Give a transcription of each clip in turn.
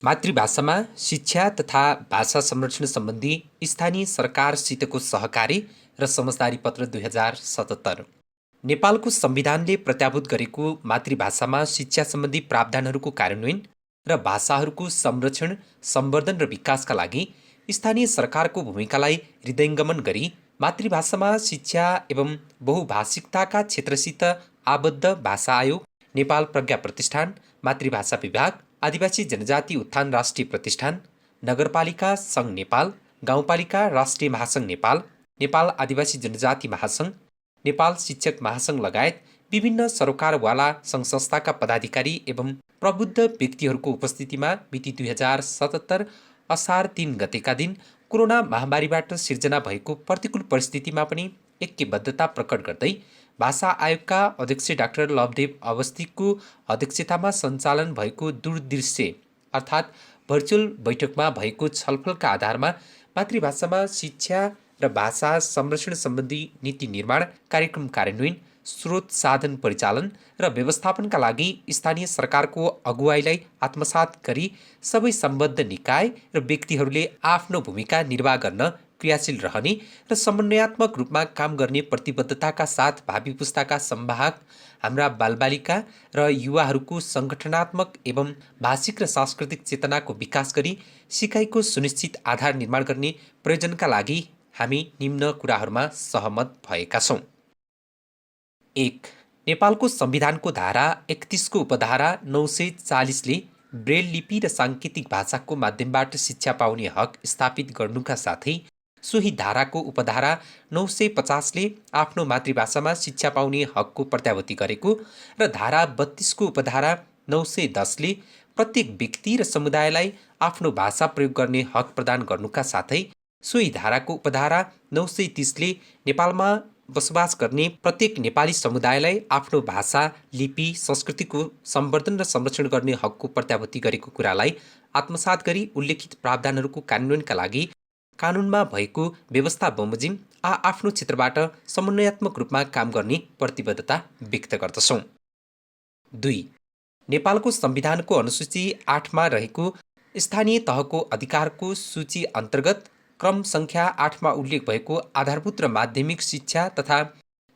मातृभाषामा शिक्षा तथा भाषा संरक्षण सम्बन्धी स्थानीय सरकारसितको सहकारी र समझदारी पत्र 2077। नेपालको संविधानले प्रत्याभूत गरेको मातृभाषामा शिक्षा सम्बन्धी प्रावधानहरूको कार्यान्वयन र भाषाहरूको संरक्षण, सम्वर्धन र विकासका लागि स्थानीय सरकारको भूमिकालाई हृदयङ्गमन गरी मातृभाषामा शिक्षा एवं बहुभाषिकताका क्षेत्रसित आबद्ध भाषा आयोग, नेपाल प्रज्ञा प्रतिष्ठान, मातृभाषा विभाग, आदिवासी जनजाति उत्थान राष्ट्रिय प्रतिष्ठान, नगरपालिका सङ्घ नेपाल, गाउँपालिका राष्ट्रिय महासङ्घ नेपाल, नेपाल आदिवासी जनजाति महासङ्घ, नेपाल शिक्षक महासङ्घ लगायत विभिन्न सरोकारवाला सङ्घ संस्थाका पदाधिकारी एवं प्रबुद्ध व्यक्तिहरूको उपस्थितिमा मिति 2077 असार 3 गतेका दिन कोरोना महामारीबाट सिर्जना भएको प्रतिकूल परिस्थितिमा पनि ऐक्यबद्धता प्रकट गर्दै भाषा आयोगका अध्यक्ष डाक्टर लवदेव अवस्थीको अध्यक्षतामा सञ्चालन भएको दूरदृश्य अर्थात् भर्चुअल बैठकमा भएको छलफलका आधारमा मातृभाषामा शिक्षा र भाषा संरक्षण सम्बन्धी नीति निर्माण, कार्यक्रम कार्यान्वयन, स्रोत साधन परिचालन र व्यवस्थापनका लागि स्थानीय सरकारको अगुवाईलाई आत्मसात गरी सबै सम्बद्ध निकाय र व्यक्तिहरूले आफ्नो भूमिका निर्वाह गर्न क्रियाशील रहने र समन्वयात्मक रूपमा काम गर्ने प्रतिबद्धताका साथ भावी पुस्ताका संवाहक हाम्रा बालबालिका र युवाहरूको सङ्गठनात्मक एवं भाषिक र सांस्कृतिक चेतनाको विकास गरी सिकाइको सुनिश्चित आधार निर्माण गर्ने प्रयोजनका लागि हामी निम्न कुराहरूमा सहमत भएका छौँ। 1. नेपालको संविधानको धारा 31 को उपधारा 940ले ब्रेल लिपि र साङ्केतिक भाषाको माध्यमबाट शिक्षा पाउने हक स्थापित गर्नुका साथै सोही धाराको उपधारा 950ले आफ्नो मातृभाषामा शिक्षा पाउने हकको प्रत्याभूति गरेको र धारा 32 को उपधारा 910ले प्रत्येक व्यक्ति र समुदायलाई आफ्नो भाषा प्रयोग गर्ने हक प्रदान गर्नुका साथै सोही धाराको उपधारा 930ले नेपालमा बसोबास गर्ने प्रत्येक नेपाली समुदायलाई आफ्नो भाषा, लिपि, संस्कृतिको सम्वर्धन र संरक्षण गर्ने हकको प्रत्याभूति गरेको कुरालाई आत्मसात गरी उल्लेखित प्रावधानहरूको कार्यान्वयनका लागि कानुनमा भएको व्यवस्था बमोजिम आफ्नो क्षेत्रबाट समन्वयात्मक रूपमा काम गर्ने प्रतिबद्धता व्यक्त गर्दछौँ। 2. नेपालको संविधानको अनुसूची 8मा रहेको स्थानीय तहको अधिकारको सूची अन्तर्गत क्रम सङ्ख्या 8मा उल्लेख भएको आधारभूत र माध्यमिक शिक्षा तथा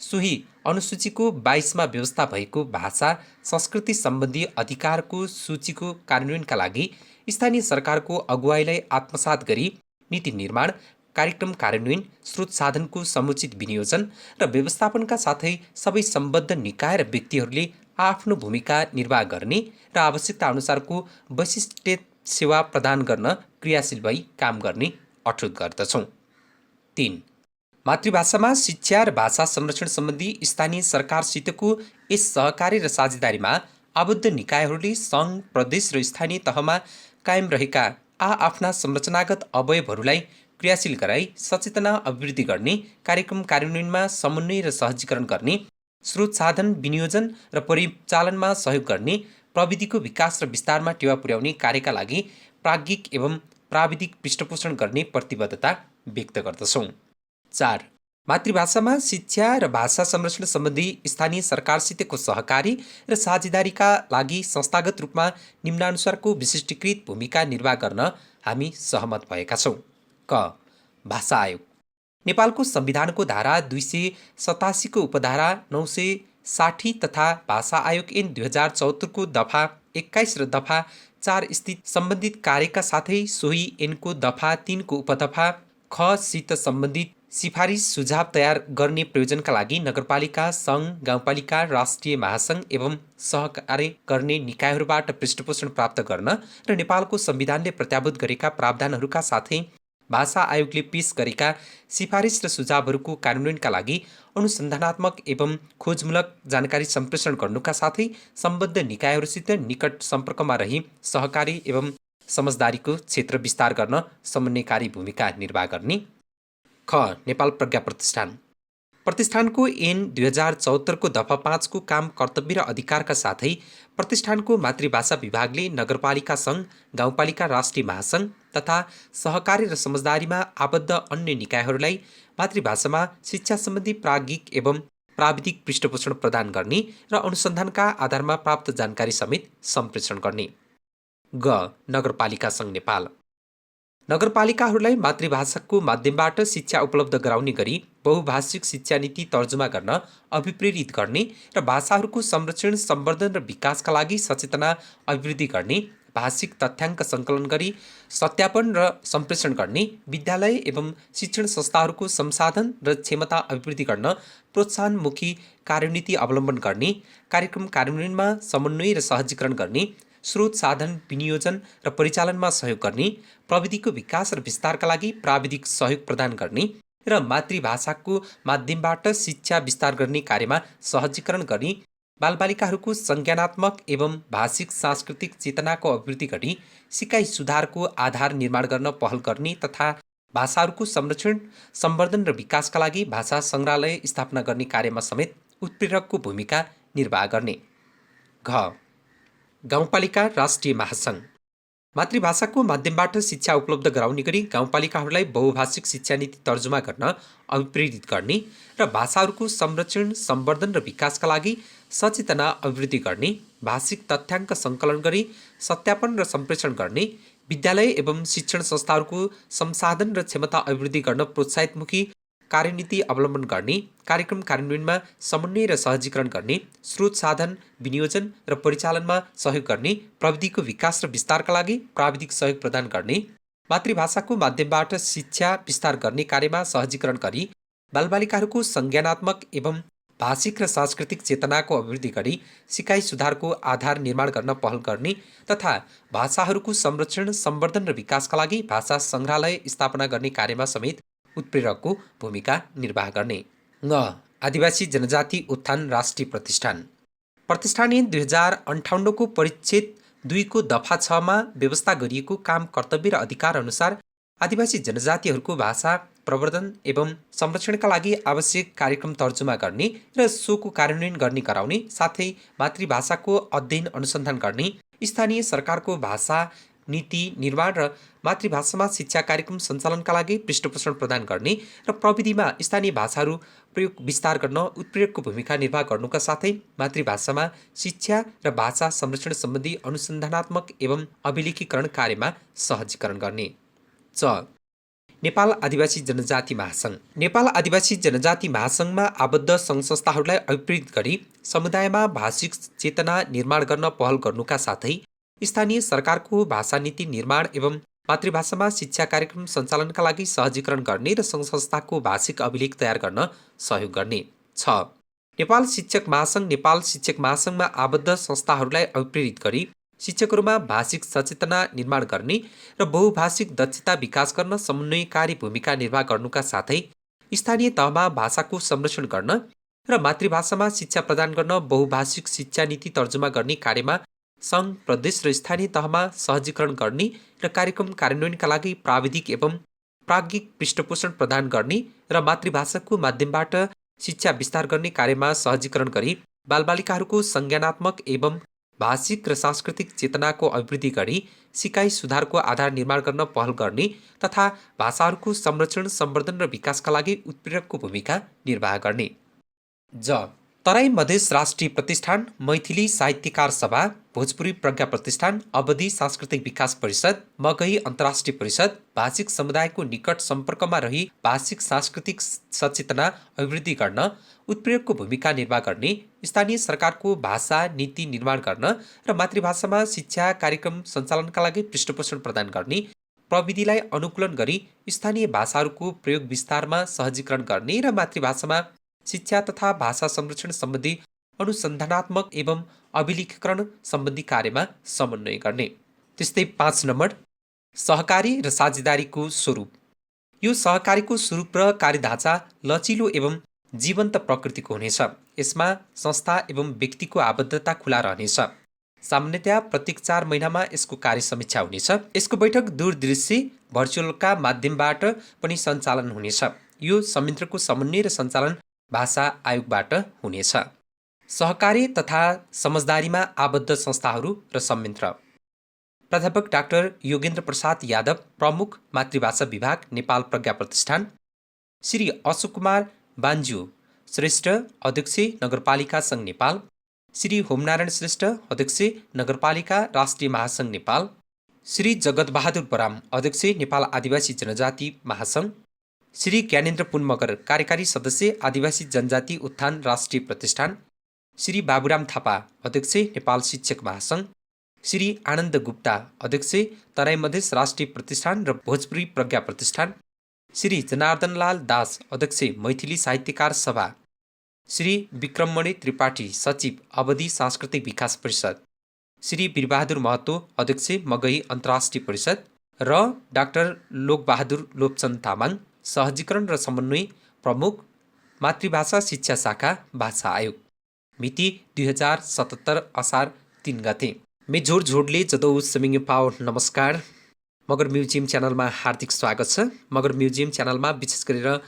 सोही अनुसूचीको 22मा व्यवस्था भएको भाषा संस्कृति सम्बन्धी अधिकारको सूचीको कार्यान्वयनका लागि स्थानीय सरकारको अगुवाईलाई आत्मसात गरी नीति निर्माण, कार्यक्रम कार्यान्वयन, स्रोत साधनको समुचित विनियोजन र व्यवस्थापनका साथै सबै सम्बद्ध निकाय र व्यक्तिहरूले आफ्नो भूमिका निर्वाह गर्ने र आवश्यकता अनुसारको वैशिष्ट्य सेवा प्रदान गर्न क्रियाशील भई काम गर्ने अठोट गर्दछौँ। 3. मातृभाषामा शिक्षा र भाषा संरक्षण सम्बन्धी स्थानीय सरकारसितको यस सहकारी र साझेदारीमा आबद्ध निकायहरूले सङ्घ, प्रदेश र स्थानीय तहमा कायम रहेका आफ्ना संरचनागत अवयवहरूलाई क्रियाशील गराई सचेतना अभिवृद्धि गर्ने, कार्यक्रम कार्यान्वयनमा समन्वय र सहजीकरण गर्ने, स्रोत साधन विनियोजन र परिचालनमा सहयोग गर्ने, प्रविधिको विकास र विस्तारमा टेवा पुर्याउने कार्यका लागि प्राज्ञिक एवं प्राविधिक पृष्ठपोषण गर्ने प्रतिबद्धता व्यक्त गर्दछौँ। 4. मातृभाषामा शिक्षा र भाषा संरक्षण सम्बन्धी स्थानीय सरकारसितको सहकारी र साझेदारीका लागि संस्थागत रूपमा निम्नानुसारको विशिष्टीकृत भूमिका निर्वाह गर्न हामी सहमत भएका छौँ। क. भाषा आयोग। नेपालको संविधानको धारा 287 को उपधारा 960 तथा भाषा आयोग ऐन 2074 को दफा 21 र दफा 4 स्थित सम्बन्धित कार्यका साथै सोही ऐनको दफा 3 को उपदफा ख सित सम्बन्धित सिफारिस सुझाव तयार गर्ने प्रयोजनका लागि नगरपालिका सङ्घ, गाउँपालिका राष्ट्रिय महासङ्घ एवं सहकार्य गर्ने निकायहरूबाट पृष्ठपोषण प्राप्त गर्न र नेपालको संविधानले प्रत्याभूत गरेका प्रावधानहरूका साथै भाषा आयोगले पेश गरेका सिफारिस र सुझावहरूको कार्यान्वयनका लागि अनुसन्धानात्मक एवं खोजमूलक जानकारी सम्प्रेषण गर्नुका साथै सम्बद्ध निकायहरूसित निकट सम्पर्कमा रही सहकारी एवं समझदारीको क्षेत्र विस्तार गर्न समन्वयकारी भूमिका निर्वाह गर्ने। ख. नेपाल प्रज्ञा प्रतिष्ठान। प्रतिष्ठानको ऐन 2074 को दफा 5 को काम, कर्तव्य र अधिकारका साथै प्रतिष्ठानको मातृभाषा विभागले नगरपालिका सङ्घ, गाउँपालिका राष्ट्रिय महासङ्घ तथा सहकारी र समझदारीमा आबद्ध अन्य निकायहरूलाई मातृभाषामा शिक्षा सम्बन्धी प्राज्ञिक एवं प्राविधिक पृष्ठपोषण प्रदान गर्ने र अनुसन्धानका आधारमा प्राप्त जानकारी समेत सम्प्रेषण गर्ने। ग. नगरपालिका सङ्घ नेपाल। नगरपालिकाहरूलाई मातृभाषाको माध्यमबाट शिक्षा उपलब्ध गराउने गरी बहुभाषिक शिक्षा नीति तर्जुमा गर्न अभिप्रेरित गर्ने र भाषाहरूको संरक्षण, सम्वर्धन र विकासका लागि सचेतना अभिवृद्धि गर्ने, भाषिक तथ्याङ्क सङ्कलन गरी सत्यापन र सम्प्रेषण गर्ने, विद्यालय एवं शिक्षण संस्थाहरूको संसाधन र क्षमता अभिवृद्धि गर्न प्रोत्साहनमुखी कार्यनीति अवलम्बन गर्ने, कार्यक्रम कार्यान्वयनमा समन्वय र सहजीकरण गर्ने, स्रोत साधन विनियोजन र परिचालनमा सहयोग गर्ने, प्रविधिको विकास र विस्तारका लागि प्राविधिक सहयोग प्रदान गर्ने र मातृभाषाको माध्यमबाट शिक्षा विस्तार गर्ने कार्यमा सहजीकरण गर्ने, बालबालिकाहरूको संज्ञानात्मक एवं भाषिक सांस्कृतिक चेतनाको अभिवृद्धि गरी सिकाइ सुधारको आधार निर्माण गर्न पहल गर्ने तथा भाषाहरूको संरक्षण, सम्वर्धन र विकासका लागि भाषा सङ्ग्रहालय स्थापना गर्ने कार्यमा समेत उत्प्रेरकको भूमिका निर्वाह गर्ने। घ. गाउँपालिका राष्ट्रिय महासङ्घ। मातृभाषाको माध्यमबाट शिक्षा उपलब्ध गराउने गरी गाउँपालिकाहरूलाई बहुभाषिक शिक्षा नीति तर्जुमा गर्न अभिप्रेरित गर्ने र भाषाहरूको संरक्षण, सम्वर्धन र विकासका लागि सचेतना अभिवृद्धि गर्ने, भाषिक तथ्याङ्क सङ्कलन गरी सत्यापन र सम्प्रेषण गर्ने, विद्यालय एवं शिक्षण संस्थाहरूको संसाधन र क्षमता अभिवृद्धि गर्न प्रोत्साहितमुखी कार्यनीति अवलम्बन गर्ने, कार्यक्रम कार्यान्वयनमा समन्वय र सहजीकरण गर्ने, स्रोत साधन विनियोजन र परिचालनमा सहयोग गर्ने, प्रविधिको विकास र विस्तारका लागि प्राविधिक सहयोग प्रदान गर्ने, मातृभाषाको माध्यमबाट शिक्षा विस्तार गर्ने कार्यमा सहजीकरण गरी बालबालिकाहरूको संज्ञानात्मक एवं भाषिक र सांस्कृतिक चेतनाको अभिवृद्धि गरी सिकाइ सुधारको आधार निर्माण गर्न पहल गर्ने तथा भाषाहरूको संरक्षण, सम्वर्धन र विकासका लागि भाषा सङ्ग्रहालय स्थापना गर्ने कार्यमा समेत उत्प्रेरकको भूमिका निर्वाह गर्ने। ङ. आदिवासी जनजाति उत्थान राष्ट्रिय प्रतिष्ठान। प्रतिष्ठानले 2058 परिच्छेद 2 को दफा 6 मा व्यवस्था गरिएको काम, कर्तव्य र अधिकार अनुसार आदिवासी जनजातिहरूको भाषा प्रवर्धन एवं संरक्षणका लागि आवश्यक कार्यक्रम तर्जुमा गर्ने र सोको कार्यान्वयन गर्ने गराउने, साथै मातृभाषाको अध्ययन अनुसन्धान गर्ने, स्थानीय सरकारको भाषा नीति निर्माण र मातृभाषामा शिक्षा कार्यक्रम सञ्चालनका लागि पृष्ठपोषण प्रदान गर्ने र प्रविधिमा स्थानीय भाषाहरू प्रयोग विस्तार गर्न उत्प्रेरकको भूमिका निर्वाह गर्नुका साथै मातृभाषामा शिक्षा र भाषा संरक्षण सम्बन्धी अनुसन्धानात्मक एवं अभिलेखीकरण कार्यमा सहजीकरण गर्ने। च. नेपाल आदिवासी जनजाति महासङ्घ। नेपाल आदिवासी जनजाति महासङ्घमा आबद्ध सङ्घ संस्थाहरूलाई अभिप्रेरित गरी समुदायमा भाषिक चेतना निर्माण गर्न पहल गर्नुका साथै स्थानीय सरकारको भाषा नीति निर्माण एवं मातृभाषामा शिक्षा कार्यक्रम सञ्चालनका लागि सहजीकरण गर्ने र सङ्घ संस्थाको भाषिक अभिलेख तयार गर्न सहयोग गर्ने। 6. नेपाल शिक्षक महासङ्घ। नेपाल शिक्षक महासङ्घमा आबद्ध संस्थाहरूलाई अभिप्रेरित गरी शिक्षकहरूमा भाषिक सचेतना निर्माण गर्ने र बहुभाषिक दक्षता विकास गर्न समन्वयकारी भूमिका निर्वाह गर्नुका साथै स्थानीय तहमा भाषाको संरक्षण गर्न र मातृभाषामा शिक्षा प्रदान गर्न बहुभाषिक शिक्षा नीति तर्जुमा गर्ने कार्यमा सङ्घ, प्रदेश र स्थानीय तहमा सहजीकरण गर्ने र कार्यक्रम कार्यान्वयनका लागि प्राविधिक एवं प्राज्ञिक पृष्ठपोषण प्रदान गर्ने र मातृभाषाको माध्यमबाट शिक्षा विस्तार गर्ने कार्यमा सहजीकरण गरी बालबालिकाहरूको संज्ञानात्मक एवं भाषिक र सांस्कृतिक चेतनाको अभिवृद्धि गरी सिकाइ सुधारको आधार निर्माण गर्न पहल गर्ने तथा भाषाहरूको संरक्षण, सम्वर्धन र विकासका लागि उत्प्रेरकको भूमिका निर्वाह गर्ने। ज. तराई मधेस राष्ट्रिय प्रतिष्ठान, मैथिली साहित्यकार सभा, भोजपुरी प्रज्ञा प्रतिष्ठान, अवधि सांस्कृतिक विकास परिषद, मगही अन्तर्राष्ट्रिय परिषद, भाषिक समुदायको निकट सम्पर्कमा रही भाषिक सांस्कृतिक सचेतना अभिवृद्धि गर्न उत्प्रेरकको भूमिका निर्वाह गर्ने, स्थानीय सरकारको भाषा नीति निर्माण गर्न र मातृभाषामा शिक्षा कार्यक्रम सञ्चालनका लागि पृष्ठपोषण प्रदान गर्ने, प्रविधिलाई अनुकूलन गरी स्थानीय भाषाहरूको प्रयोग विस्तारमा सहजीकरण गर्ने र मातृभाषामा शिक्षा तथा भाषा संरक्षण सम्बन्धी अनुसन्धानात्मक एवं अभिलेखीकरण सम्बन्धी कार्यमा समन्वय गर्ने। त्यस्तै 5 नम्बर सहकारी र साझेदारीको स्वरूप। यो सहकारीको स्वरूप र कार्यढाँचा लचिलो एवं जीवन्त प्रकृतिको हुनेछ। यसमा संस्था एवं व्यक्तिको आबद्धता खुला रहनेछ। सामान्यतया प्रत्येक 4 महिनामा यसको कार्य समीक्षा हुनेछ। यसको बैठक दूरदृष्टि भर्चुअलका माध्यमबाट पनि सञ्चालन हुनेछ। यो संयन्त्रको समन्वय र सञ्चालन भाषा आयोगबाट हुनेछ। सहकारी तथा समझदारीमा आबद्ध संस्थाहरू र संयन्त्र। प्राध्यापक डाक्टर योगेन्द्र प्रसाद यादव, प्रमुख मातृभाषा विभाग, नेपाल प्रज्ञा प्रतिष्ठान। श्री अशोक कुमार बान्ज्यू श्रेष्ठ, अध्यक्ष नगरपालिका सङ्घ नेपाल। श्री होमनारायण श्रेष्ठ, अध्यक्ष नगरपालिका राष्ट्रिय महासङ्घ नेपाल। श्री जगतबहादुर बराम, अध्यक्ष नेपाल आदिवासी जनजाति महासङ्घ। श्री ज्ञानेन्द्र पुन मगर, कार्यकारी सदस्य आदिवासी जनजाति उत्थान राष्ट्रिय प्रतिष्ठान। श्री बाबुराम थापा, अध्यक्ष नेपाल शिक्षक महासङ्घ। श्री आनन्द गुप्ता, अध्यक्ष तराई मधेस राष्ट्रिय प्रतिष्ठान र भोजपुरी प्रज्ञा प्रतिष्ठान। श्री जनार्दनलाल दास, अध्यक्ष मैथिली साहित्यकार सभा। श्री विक्रममणि त्रिपाठी, सचिव अवधि सांस्कृतिक विकास परिषद। श्री वीरबहादुर महतो, अध्यक्ष मगही अन्तर्राष्ट्रिय परिषद र डाक्टर लोकबहादुर लोपचन्द तामाङ, सहजीकरण र समन्वय प्रमुख, मातृभाषा शिक्षा शाखा, भाषा आयोग। मिति 2077 असार 3 गते। मे झोड झोडले जदौ समिङ पाओ। नमस्कार, मगर म्युजियम च्यानलमा हार्दिक स्वागत छ। मगर म्युजियम च्यानलमा विशेष गरेर